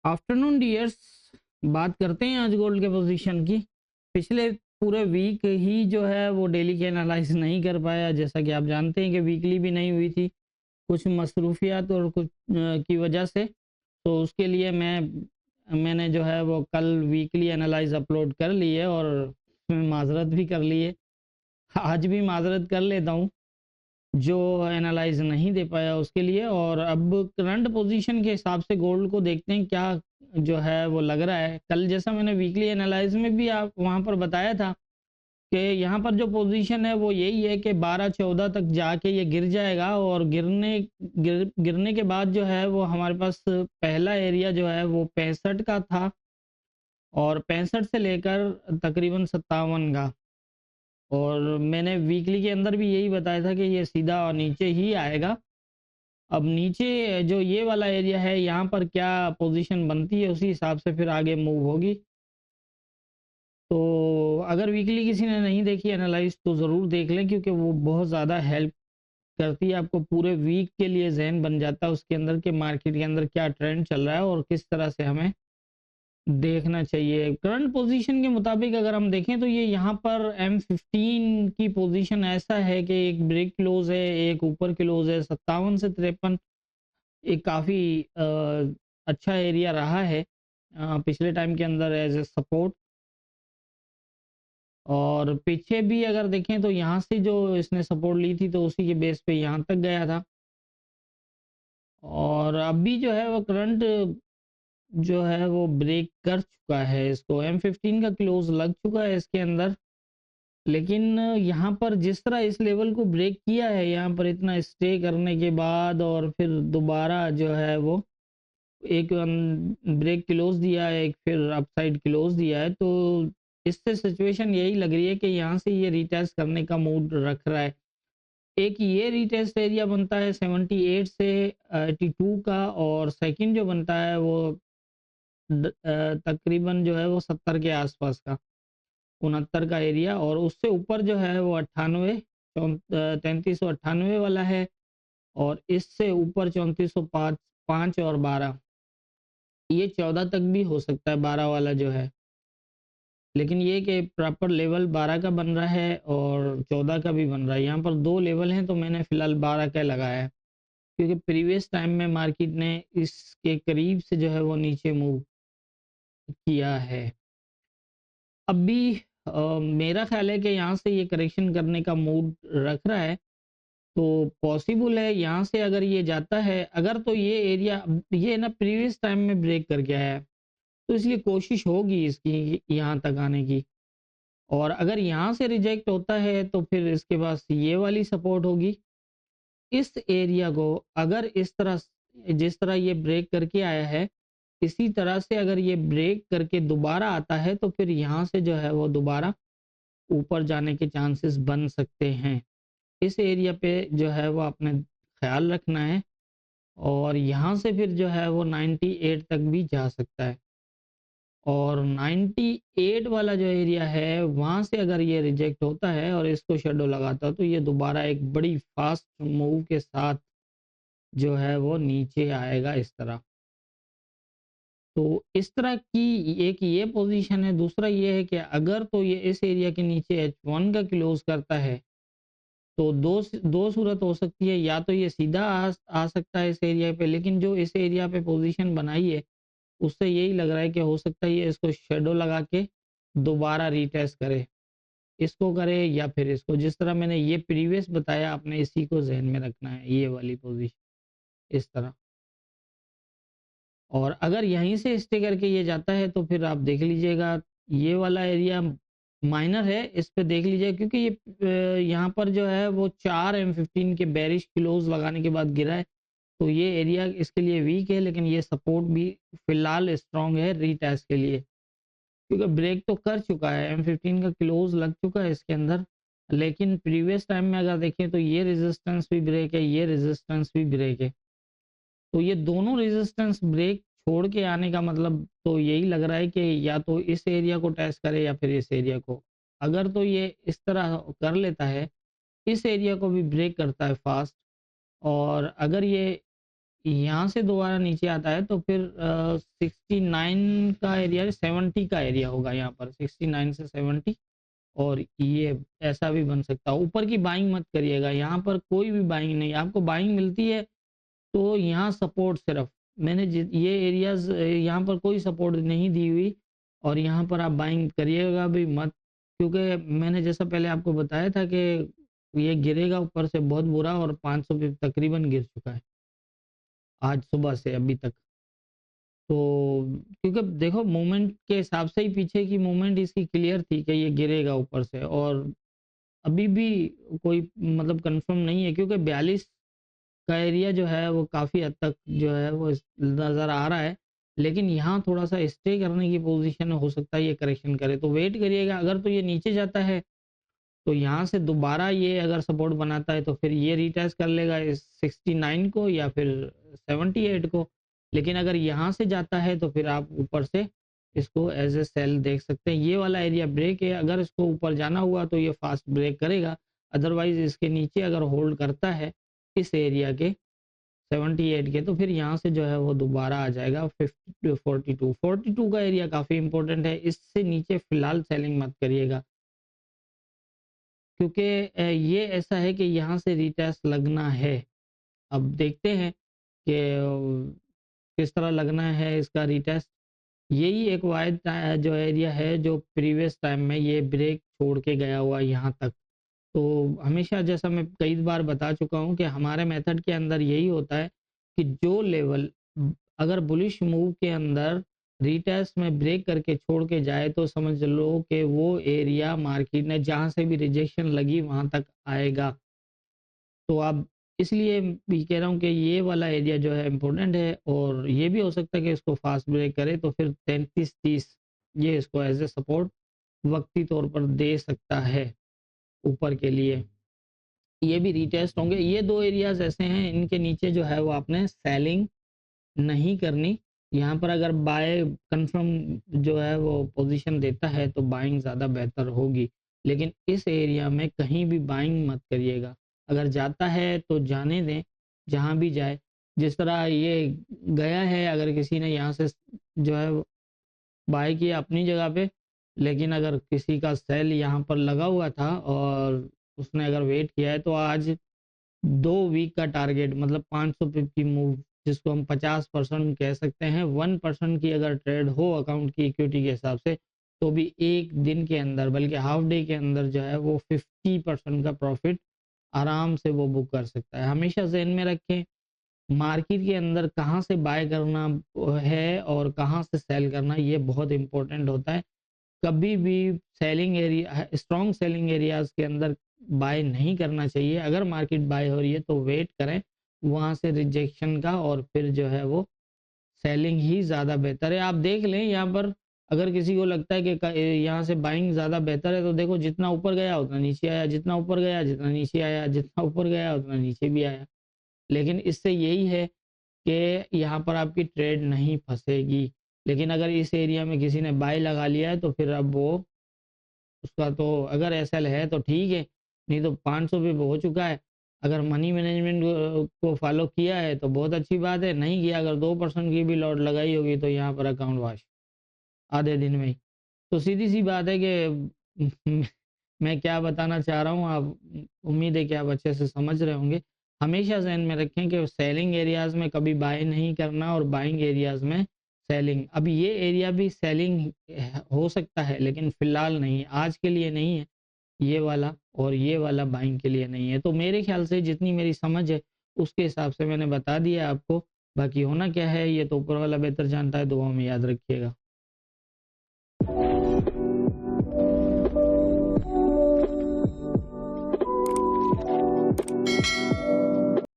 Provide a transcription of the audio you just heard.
Afternoon dears, बात करते हैं आज गोल्ड के पोजीशन की। पिछले पूरे वीक ही जो है वो डेली के एनालाइज नहीं कर पाया, जैसा कि आप जानते हैं कि वीकली भी नहीं हुई थी कुछ मसरूफियात और कुछ की वजह से। तो उसके लिए मैंने जो है वो कल वीकली एनालाइज अपलोड कर ली है और उसमें माजरत भी कर ली है। आज भी माजरत कर लेता हूँ जो एनालाइज नहीं दे पाया उसके लिए। और अब करंट पोजीशन के हिसाब से गोल्ड को देखते हैं क्या जो है वो लग रहा है। कल जैसा मैंने वीकली एनालाइज में भी आप वहाँ पर बताया था कि यहाँ पर जो पोजीशन है वो यही है कि 12-14 तक जाके ये गिर जाएगा और गिरने के बाद जो है वो हमारे पास पहला एरिया जो है वो 65 का था और 65 से लेकर तकरीबन 57 का। और मैंने वीकली के अंदर भी यही बताया था कि ये सीधा नीचे ही आएगा। अब नीचे जो ये वाला एरिया है यहाँ पर क्या पोजीशन बनती है उसी हिसाब से फिर आगे मूव होगी। तो अगर वीकली किसी ने नहीं देखी एनालाइज तो ज़रूर देख लें, क्योंकि वो बहुत ज़्यादा हेल्प करती है आपको। पूरे वीक के लिए जहन बन जाता है उसके अंदर के मार्केट के अंदर क्या ट्रेंड चल रहा है और किस तरह से हमें देखना चाहिए। करंट पोजीशन के मुताबिक अगर हम देखें तो ये यहाँ पर M15 की पोजीशन ऐसा है कि एक ब्रेक क्लोज है, एक ऊपर क्लोज है 57 से 53। एक काफ़ी अच्छा एरिया रहा है पिछले टाइम के अंदर एज ए सपोर्ट। और पीछे भी अगर देखें तो यहाँ से जो इसने सपोर्ट ली थी तो उसी के बेस पे यहाँ तक गया था। और अभी जो है वो करंट जो है वो ब्रेक कर चुका है, इसको M15 का क्लोज लग चुका है इसके अंदर। लेकिन यहाँ पर जिस तरह इस लेवल को ब्रेक किया है, यहाँ पर इतना स्टे करने के बाद और फिर दोबारा जो है वो एक ब्रेक क्लोज दिया है, एक फिर अपसाइड क्लोज दिया है। तो इससे सिचुएशन यही लग रही है कि यहाँ से ये रिटेस्ट करने का मूड रख रहा है। एक ये रिटेस्ट एरिया बनता है 78 से 82 का, और सेकंड जो बनता है वो तकरीबन जो है वो 70 के आसपास का, 69 का एरिया। और उससे ऊपर जो है वो 98 3398 वाला है। और इससे ऊपर 3405 5 और 12, ये 14 तक भी हो सकता है 12 वाला जो है। लेकिन ये कि प्रॉपर लेवल 12 का बन रहा है और 14 का भी बन रहा है। यहाँ पर दो लेवल हैं तो मैंने फिलहाल 12 का लगाया है, क्योंकि प्रीवियस टाइम में मार्केट ने इसके करीब से जो है वो नीचे मूव किया है। अभी मेरा ख्याल है कि यहाँ से ये करेक्शन करने का मूड रख रहा है, तो पॉसिबल है यहाँ से अगर ये जाता है, अगर तो ये एरिया ये ना प्रीवियस टाइम में ब्रेक कर गया है तो इसलिए कोशिश होगी इसकी यहाँ तक आने की। और अगर यहाँ से रिजेक्ट होता है तो फिर इसके पास ये वाली सपोर्ट होगी। इस एरिया को अगर इस तरह जिस तरह ये ब्रेक करके आया है, इसी तरह से अगर ये ब्रेक करके दोबारा आता है तो फिर यहाँ से जो है वो दोबारा ऊपर जाने के चांसेस बन सकते हैं। इस एरिया पे जो है वो आपने ख्याल रखना है। और यहाँ से फिर जो है वो 98 तक भी जा सकता है। और 98 वाला जो एरिया है वहाँ से अगर ये रिजेक्ट होता है और इसको शेडो लगाता है तो ये दोबारा एक बड़ी फास्ट मूव के साथ जो है वो नीचे आएगा इस तरह। तो इस तरह की एक ये पोजीशन है। दूसरा ये है कि अगर तो ये इस एरिया के नीचे H1 का क्लोज करता है तो दो सूरत हो सकती है। या तो ये सीधा आ सकता है इस एरिया पे, लेकिन जो इस एरिया पे पोजीशन बनाई है उससे यही लग रहा है कि हो सकता है ये इसको शेडो लगा के दोबारा रीटेस्ट करे, इसको करे या फिर इसको। जिस तरह मैंने ये प्रीवियस बताया आपने इसी को ज़हन में रखना है, ये वाली पोजीशन इस तरह। और अगर यहीं से स्टे करके ये जाता है तो फिर आप देख लीजिएगा ये वाला एरिया माइनर है, इस पे देख लीजिए, क्योंकि ये यहाँ पर जो है वो 4 M15 के बेरिश क्लोज लगाने के बाद गिरा है। तो ये एरिया इसके लिए वीक है, लेकिन ये सपोर्ट भी फिलहाल स्ट्रॉन्ग है रीटेस्ट के लिए, क्योंकि ब्रेक तो कर चुका है, M15 का क्लोज लग चुका है इसके अंदर। लेकिन प्रीवियस टाइम में अगर देखें तो ये रेजिस्टेंस भी ब्रेक है, ये रेजिस्टेंस भी ब्रेक है। तो ये दोनों रेजिस्टेंस ब्रेक छोड़ के आने का मतलब तो यही लग रहा है कि या तो इस एरिया को टेस्ट करे या फिर इस एरिया को। अगर तो ये इस तरह कर लेता है, इस एरिया को भी ब्रेक करता है फास्ट, और अगर ये यहाँ से दोबारा नीचे आता है तो फिर 69 का एरिया, 70 का एरिया होगा यहाँ पर, 69 से 70। और ये ऐसा भी बन सकता है। ऊपर की बाइंग मत करिएगा, यहाँ पर कोई भी बाइंग नहीं, आपको बाइंग मिलती है तो यहाँ सपोर्ट सिर्फ, मैंने ये एरियाज यहाँ पर कोई सपोर्ट नहीं दी हुई, और यहाँ पर आप बाइंग करिएगा भी मत, क्योंकि मैंने जैसा पहले आपको बताया था कि ये गिरेगा ऊपर से बहुत बुरा, और 500 पे तकरीबन गिर चुका है आज सुबह से अभी तक। तो क्योंकि देखो मूवमेंट के हिसाब से ही पीछे की मूवमेंट इसकी क्लियर थी कि ये गिरेगा ऊपर से, और अभी भी कोई मतलब कंफर्म नहीं है, क्योंकि 42 का एरिया जो है वो काफ़ी हद तक जो है वो नज़र आ रहा है, लेकिन यहाँ थोड़ा सा स्टे करने की पोजीशन में हो सकता है ये करेक्शन करे, तो वेट करिएगा। अगर तो ये नीचे जाता है तो यहाँ से दोबारा ये अगर सपोर्ट बनाता है तो फिर ये रिटेस्ट कर लेगा इस 69 को या फिर 78 को। लेकिन अगर यहाँ से जाता है तो फिर आप ऊपर से इसको एज ए सेल देख सकते हैं। ये वाला एरिया ब्रेक है, अगर इसको ऊपर जाना हुआ तो ये फास्ट ब्रेक करेगा, अदरवाइज इसके नीचे अगर होल्ड करता है इस एरिया के 78 के, तो फिर यहाँ से जो है वो दोबारा आ जाएगा 50 42 का एरिया काफ़ी इंपॉर्टेंट है। इससे नीचे फिलहाल सेलिंग मत करिएगा, क्योंकि ये ऐसा है कि यहाँ से रिटेस्ट लगना है। अब देखते हैं कि किस तरह लगना है इसका रिटेस्ट। यही एक वाइड जो एरिया है जो प्रीवियस टाइम में ये ब्रेक छोड़ के गया हुआ यहाँ तक। तो हमेशा जैसा मैं कई बार बता चुका हूँ कि हमारे मेथड के अंदर यही होता है कि जो लेवल अगर बुलिश मूव के अंदर रिटेस्ट में ब्रेक करके छोड़ के जाए तो समझ लो कि वो एरिया मार्केट ने जहाँ से भी रिजेक्शन लगी वहाँ तक आएगा। तो आप इसलिए भी कह रहा हूँ कि ये वाला एरिया जो है इम्पोर्टेंट है, और ये भी हो सकता है कि इसको फास्ट ब्रेक करे तो फिर 33-30 ये इसको एज ए सपोर्ट वक्ती तौर पर दे सकता है ऊपर के लिए। ये भी रीटेस्ट होंगे। ये दो एरियाज ऐसे हैं, इनके नीचे जो है वो आपने सेलिंग नहीं करनी। यहाँ पर अगर बाय कंफर्म जो है वो पोजीशन देता है तो बाइंग ज़्यादा बेहतर होगी, लेकिन इस एरिया में कहीं भी बाइंग मत करिएगा। अगर जाता है तो जाने दें, जहाँ भी जाए। जिस तरह ये गया है, अगर किसी ने यहाँ से जो है बाय किया अपनी जगह पे, लेकिन अगर किसी का सेल यहाँ पर लगा हुआ था और उसने अगर वेट किया है तो आज 2 वीक का टारगेट मतलब 500 पिप की मूव, जिसको हम 50% कह सकते हैं, 1% की अगर ट्रेड हो अकाउंट की इक्विटी के हिसाब से, तो भी एक दिन के अंदर बल्कि हाफ डे के अंदर जो है वो 50% का प्रॉफिट आराम से वो बुक कर सकता है। हमेशा ज़हन में रखें मार्केट के अंदर कहाँ से बाय करना है और कहाँ से सेल करना, ये बहुत इंपॉर्टेंट होता है। कभी भी selling area, strong selling areas के अंदर बाय नहीं करना चाहिए। अगर मार्केट बाय हो रही है तो वेट करें वहां से रिजेक्शन का, और फिर जो है वो सेलिंग ही ज़्यादा बेहतर है। आप देख लें यहाँ पर, अगर किसी को लगता है कि यहाँ से बाइंग ज़्यादा बेहतर है तो देखो जितना ऊपर गया उतना नीचे आया, जितना ऊपर गया जितना नीचे आया, जितना ऊपर गया उतना नीचे भी आया। लेकिन इससे यही है कि यहाँ पर आपकी ट्रेड नहीं फंसेगी। लेकिन अगर इस एरिया में किसी ने बाय लगा लिया है तो फिर अब वो उसका तो अगर एसएल है तो ठीक है, नहीं तो 500 पे हो चुका है। अगर मनी मैनेजमेंट को फॉलो किया है तो बहुत अच्छी बात है, नहीं किया अगर 2% की भी लॉट लगाई होगी तो यहाँ पर अकाउंट वॉश आधे दिन में ही। तो सीधी सी बात है कि मैं क्या बताना चाह रहा हूँ, आप उम्मीद है कि आप अच्छे से समझ रहे होंगे। हमेशा ज़हन में रखें कि सेलिंग एरियाज़ में कभी बाय नहीं करना और बाइंग एरियाज़ में सेलिंग। अब ये एरिया भी सेलिंग हो सकता है लेकिन फ़िलहाल नहीं, आज के लिए नहीं है ये वाला, और ये वाला बाइंग के लिए नहीं है। तो मेरे ख्याल से जितनी मेरी समझ है उसके हिसाब से मैंने बता दिया आपको। बाकी होना क्या है ये तो ऊपर वाला बेहतर जानता है। दुआ में याद रखिएगा।